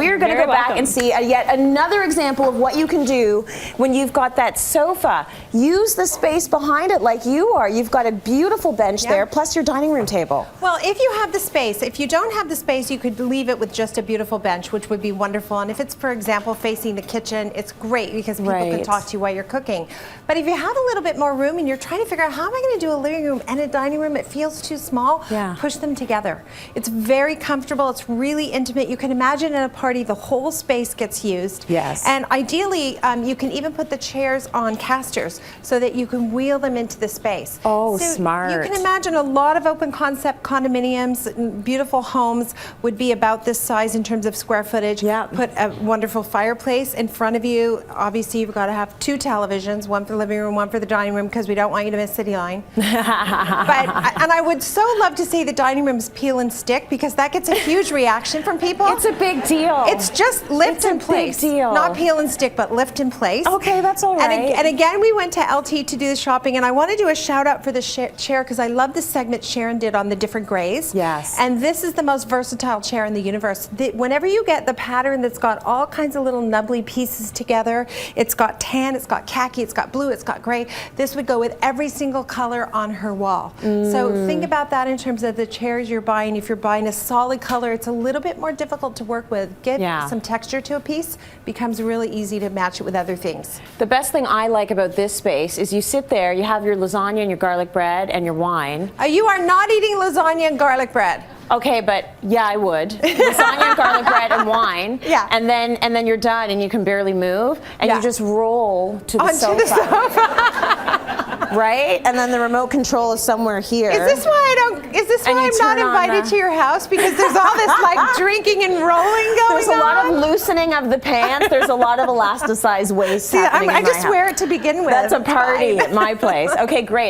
we're going to go back and see yet another example of what you can do when you've got that sofa. Use the space behind it like you are. You've got a beautiful bench there, plus your dining room table. Well, if you have the space, if you don't have the space, you could leave it with just a beautiful bench, which would be wonderful. And if it's, for example, facing the kitchen, it's great because people can talk to you while you're cooking. But if you have a little bit more room and you're trying to figure out how am I going to do a living room and a dining room, it feels too small, push them together. It's very comfortable. It's really intimate. You can imagine at a party the whole space gets used. Yes. And ideally, you can even put the chairs on casters so that you can wheel them into the space. Oh, so smart. You can imagine a lot of open concept condominiums, beautiful homes would be about this size in terms of square footage. Put a wonderful fireplace in front of you. Obviously, you've got to have 2 televisions, one for the living room, one for the dining room, because we don't want you to miss City Line. And I would so love to say the dining room's peel and stick, because that gets a huge reaction from people. It's a big deal. It's just lift in place. Big deal. Not peel and stick, but lift in place. Okay, that's all right. And again, we went to LT to do the shopping, and I want to do a shout out for the chair, because I love the segment Sharon did on the different grays. Yes. And this is the most versatile chair in the universe. Whenever you get the pattern that's got all kinds of little nubbly pieces together, it's got tan, it's got khaki, it's got blue, it's got gray. This would go with every single color on her wall. So think about that in terms of the chairs you're buying. If you're buying a solid color, it's a little bit more difficult to work with. Get some texture to a piece, becomes really easy to match it with other things. The best thing I like about this space is you sit there, you have your lasagna and your garlic bread and your wine. You are not eating lasagna and garlic bread. Okay, but yeah, I would. Lasagna, garlic bread, and wine. Yeah. And then you're done, and you can barely move, and you just roll to the onto sofa. the sofa. Right? And then the remote control is somewhere here. Is this why I'm not invited to your house? Because there's all this like drinking and rolling going on. There's a lot of loosening of the pants. There's a lot of elasticized waist happening in my I just house. wear it to begin with. That's a party at my place. Okay, great.